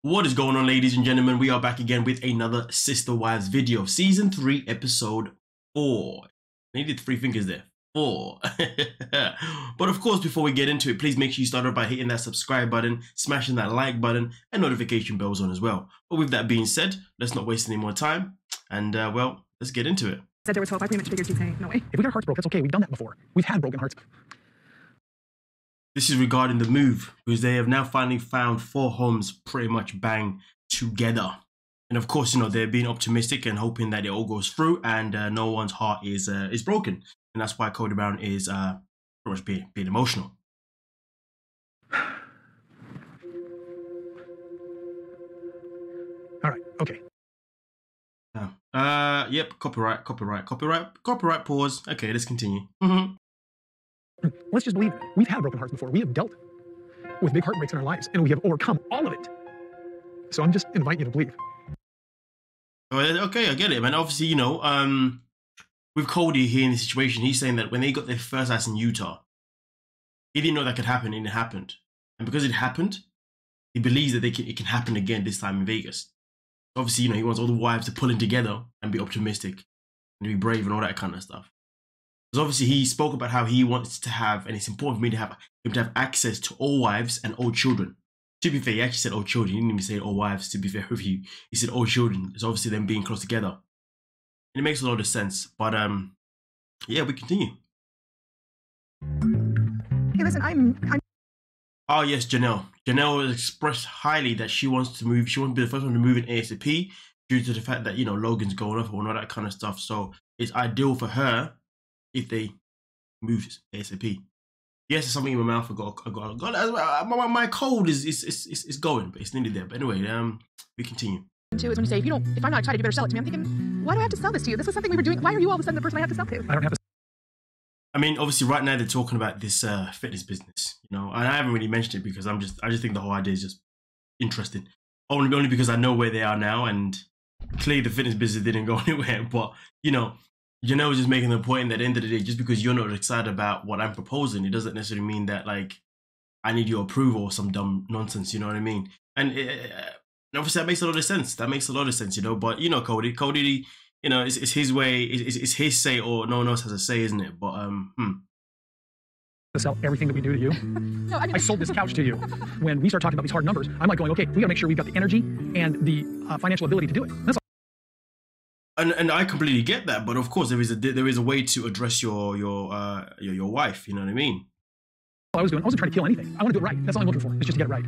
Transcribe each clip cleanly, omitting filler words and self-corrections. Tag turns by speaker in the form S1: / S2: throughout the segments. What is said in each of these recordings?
S1: What is going on, ladies and gentlemen? We are back again with another Sister Wives video. Season 3, episode 4. I needed 3 fingers there. 4. But of course, before we get into it, please make sure you start off by hitting that subscribe button, smashing that like button, and notification bells on as well. But with that being said, let's not waste any more time. And, well, let's get into it.
S2: Said there were 12. I pretty much figured she'd say, no way.
S3: If we got our hearts broke, that's okay. We've done that before. We've had broken hearts.
S1: This is regarding the move, because they have now finally found 4 homes pretty much bang together. And of course, you know, they're being optimistic and hoping that it all goes through and no one's heart is broken. And that's why Kody Brown is pretty much being emotional.
S3: All right, okay.
S1: Yep, copyright, pause. Okay, let's continue.
S3: Let's just believe we've had broken hearts before. We have dealt with big heartbreaks in our lives, and we have overcome all of it. So I'm just inviting you to believe.
S1: Okay, I get it, man. Obviously, you know, with Kody here in the situation, he's saying that when they got their first house in Utah, he didn't know that could happen, and it happened. And because it happened, he believes that it can happen again this time in Vegas. Obviously, you know, he wants all the wives to pull in together and be optimistic and be brave and all that kind of stuff. Because obviously he spoke about how he wants to have, and it's important for me to have him to have access to all wives and all children. To be fair, he actually said all children. He didn't even say all wives, to be fair with you. He said all children. It's obviously them being close together. And it makes a lot of sense. But yeah, we continue.
S2: Hey, listen, I'm
S1: Oh yes, Janelle. Janelle has expressed highly that she wants to move. She wants to be the first one to move in ASAP due to the fact that, you know, Logan's going off and all that kind of stuff. So it's ideal for her if they move ASAP. Yes, there's something in my mouth. I got my cold is going, but it's nearly there. But anyway, we continue.
S2: too is when you say, if I'm not excited, you better sell it to me. I'm thinking, why do I have to sell this to you? This was something we were doing. Why are you all of a sudden the person I have to sell to?
S3: I don't have to.
S1: I mean, obviously, right now they're talking about this fitness business, you know, and I haven't really mentioned it because I just think the whole idea is just interesting. Only because I know where they are now, and clearly the fitness business didn't go anywhere. But you know, Janelle was just making the point that at the end of the day, just because you're not excited about what I'm proposing, it doesn't necessarily mean that like I need your approval or some dumb nonsense. You know what I mean? And obviously that makes a lot of sense. That makes a lot of sense, you know. But you know, Kody, you know, it's his way, it's his say, or no one else has a say, isn't it? But
S3: To sell everything that we do to you.
S2: No, I mean,
S3: I sold this couch to you. When we start talking about these hard numbers, I'm like going, okay, we got to make sure we've got the energy and the financial ability to do it. That's all.
S1: And I completely get that, but of course there is a way to address your wife. You know what I mean?
S3: I was doing. I wasn't trying to kill anything. I want to do it right. That's all I'm looking for. It's just to get it right.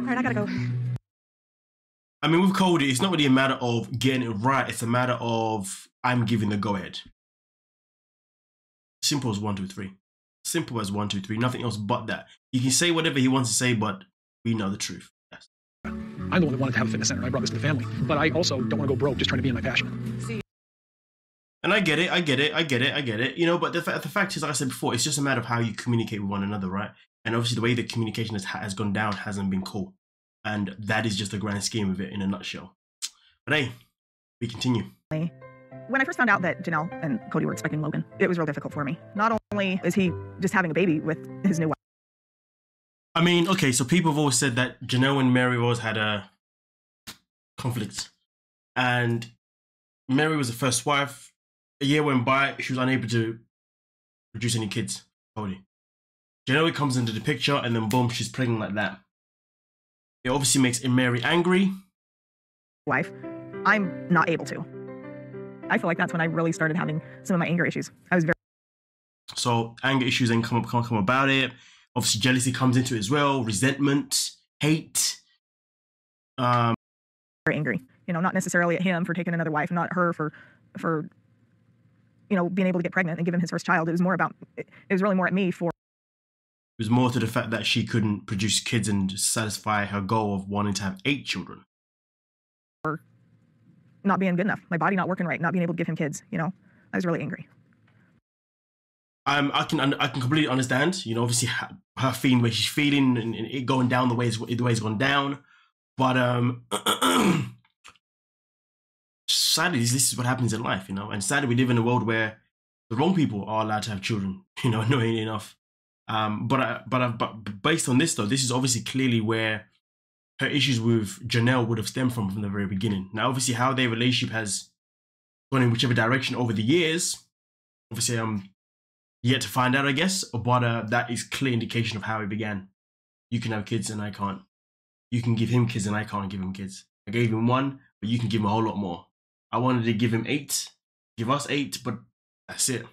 S2: all right, I gotta go.
S1: I mean, with Kody, it's not really a matter of getting it right. It's a matter of I'm giving the go ahead. Simple as 1, 2, 3. Simple as 1, 2, 3. Nothing else but that. He can say whatever he wants to say, but we know the truth. Yes.
S3: I'm the one that wanted to have a fitness center. I brought this to the family, but I also don't want to go broke just trying to be in my passion.
S2: See.
S1: And I get it. You know, but the fact is, like I said before, it's just a matter of how you communicate with one another, right? And obviously the way the communication has gone down hasn't been cool. And that is just the grand scheme of it in a nutshell. But hey, we continue.
S2: When I first found out that Janelle and Kody were expecting Logan, it was real difficult for me. Not only is he just having a baby with his new wife.
S1: I mean, okay, so people have always said that Janelle and Meri always had a conflict. And Meri was the first wife. A year went by, she was unable to produce any kids. Kody. Janelle comes into the picture, and then boom, she's pregnant like that. It obviously makes Meri angry.
S2: Wife, I'm not able to. I feel like that's when I really started having some of my anger issues. I was very.
S1: So anger issues then come about it. Obviously jealousy comes into it as well. Resentment, hate.
S2: Very angry. You know, not necessarily at him for taking another wife, not her for you know, being able to get pregnant and give him his first child. It was more about. It was really more at me for.
S1: It was more to the fact that she couldn't produce kids and satisfy her goal of wanting to have 8 children.
S2: Not being good enough, my body not working right, not being able to give him kids. You know, I was really angry.
S1: I can completely understand. You know, obviously her feeling where she's feeling and it going down the way it's gone down. But sadly, this is what happens in life. You know, and sadly we live in a world where the wrong people are allowed to have children. You know, annoyingly enough. But based on this though, this is obviously clearly where her issues with Janelle would have stemmed from the very beginning. Now, obviously, how their relationship has gone in whichever direction over the years, obviously, I'm yet to find out, I guess. But that is clear indication of how it began. You can have kids and I can't. You can give him kids and I can't give him kids. I gave him one, but you can give him a whole lot more. I wanted to give him 8, give us 8, but that's it.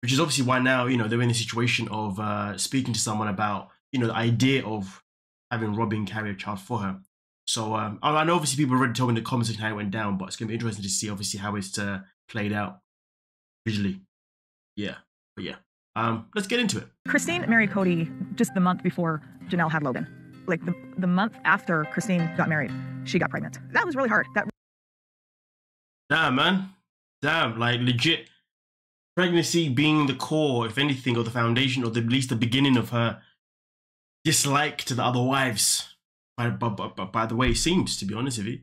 S1: Which is obviously why now, they're in a situation of speaking to someone about, the idea of having Robyn carry a child for her. So I know obviously people already told me in the comments section how it went down, but it's going to be interesting to see obviously how it's played out visually. Yeah, but yeah. Let's get into it.
S2: Christine married Kody just the month before Janelle had Logan. Like the month after Christine got married, she got pregnant. That was really hard.
S1: Damn, man. Damn, like legit. Pregnancy being the core, if anything, or the foundation, or at least the beginning of her dislike to the other wives. By the way it seems, to be honest with you.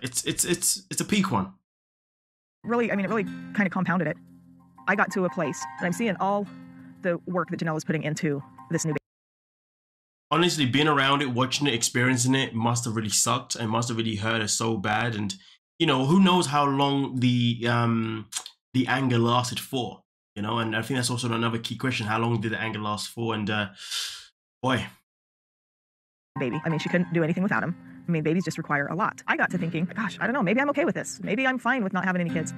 S1: It's a peak one.
S2: Really, it really kind of compounded it. I got to a place, and I'm seeing all the work that Janelle is putting into this new baby.
S1: Honestly, being around it, watching it, experiencing it must have really sucked and must have really hurt her so bad. And who knows how long the anger lasted for? And I think that's also another key question: how long did the anger last for? And boy,
S2: baby. She couldn't do anything without him. Babies just require a lot. I got to thinking, gosh, I don't know, maybe I'm okay with this. Maybe I'm fine with not having any kids.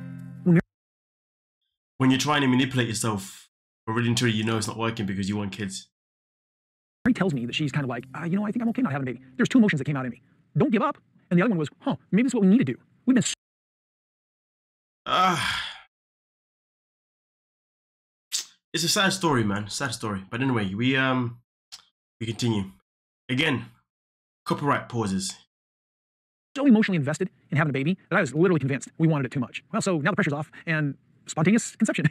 S1: When you're trying to manipulate yourself, already until it's not working because you want kids.
S3: Mary tells me that she's kind of like, I think I'm okay not having a baby. There's 2 emotions that came out in me. Don't give up. And the other one was, maybe this is what we need to do. We've been...
S1: It's a sad story, man. Sad story. But anyway, we continue. Again, copyright pauses.
S3: So emotionally invested in having a baby that I was literally convinced we wanted it too much. Well, so now the pressure's off and spontaneous conception,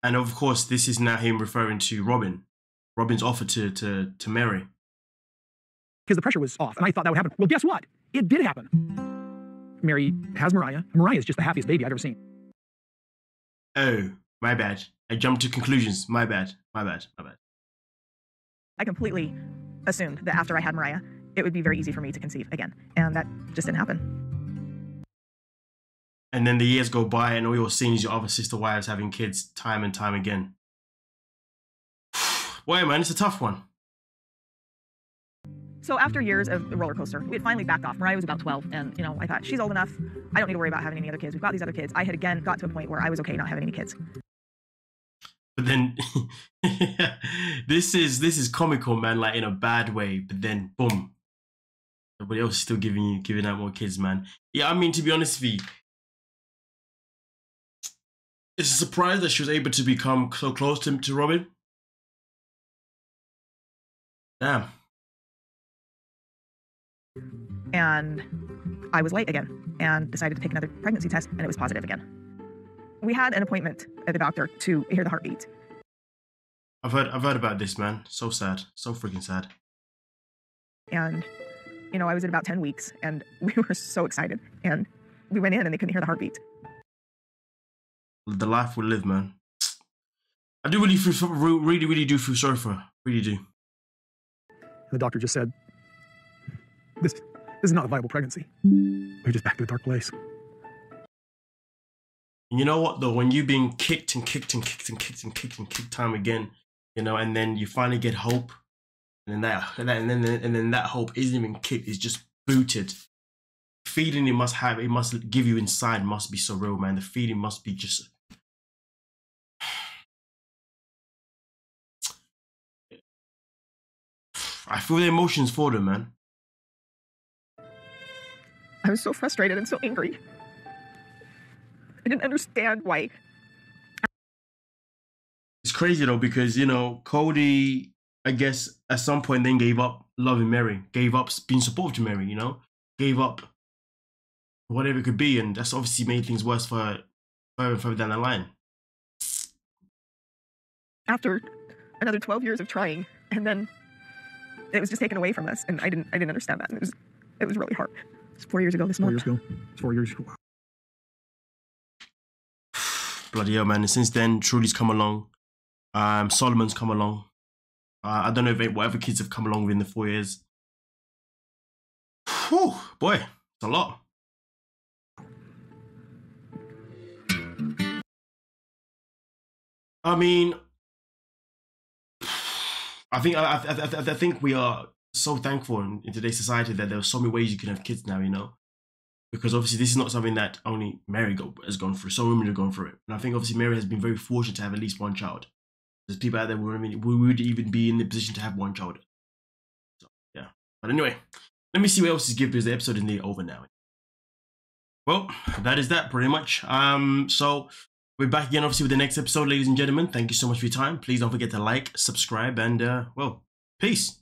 S1: And of course, this is now him referring to Robyn. Robyn's offer to Meri.
S3: Because the pressure was off, and I thought that would happen. Well, guess what? It did happen. Meri has Mariah. Mariah is just the happiest baby I've ever seen.
S1: Oh, my bad. I jumped to conclusions. My bad.
S2: I completely assumed that after I had Mariah, it would be very easy for me to conceive again. And that just didn't happen.
S1: And then the years go by and all you're seeing is your other sister wives having kids time and time again. Boy, man, it's a tough one.
S2: So after years of the roller coaster, we had finally backed off. Mariah was about 12, and I thought, she's old enough. I don't need to worry about having any other kids. We've got these other kids. I had again got to a point where I was okay not having any kids.
S1: But then this is comical, man, like in a bad way. But then boom, everybody else is still giving out more kids, man. Yeah, to be honest with you, it's a surprise that she was able to become so close to Robyn. Damn.
S2: And I was late again and decided to take another pregnancy test, and it was positive again. We had an appointment at the doctor to hear the heartbeat.
S1: I've heard about this, man. So sad. So freaking sad.
S2: And, I was at about 10 weeks, and we were so excited. And we went in, and they couldn't hear the heartbeat.
S1: The life we live, man. I do really do feel sorry for her. Really do.
S3: The doctor just said, this is not a viable pregnancy. We're just back to a dark place.
S1: And you know what, though? When you've been kicked time again, and then you finally get hope, and then that hope isn't even kicked, it's just booted. The feeling it must give you inside must be so real, man. The feeling must be just... I feel the emotions for them, man.
S2: I was so frustrated and so angry. I didn't understand why.
S1: It's crazy though, because Kody, I guess at some point then gave up loving Meri, gave up being supportive to Meri, gave up whatever it could be, and that's obviously made things worse for her further down the line.
S2: After another 12 years of trying, and then it was just taken away from us, and I didn't understand that. And it was really hard. It's 4 years ago this month.
S3: 4 years ago. It's 4 years ago. Wow.
S1: Bloody hell, man. And since then, Trudy's come along. Solomon's come along. I don't know if whatever kids have come along within the 4 years. Whew, boy, it's a lot. I mean, I think we are so thankful in today's society that there are so many ways you can have kids now, you know, because obviously this is not something that only Mary has gone through. So women have gone through it, and I think obviously Mary has been very fortunate to have at least one child. There's people out there who would even be in the position to have one child. So yeah, but anyway, let me see what else is given because the episode is nearly over now. Well, that is that pretty much. So we're back again, obviously, with the next episode, ladies and gentlemen. Thank you so much for your time. Please don't forget to like, subscribe, and well, peace.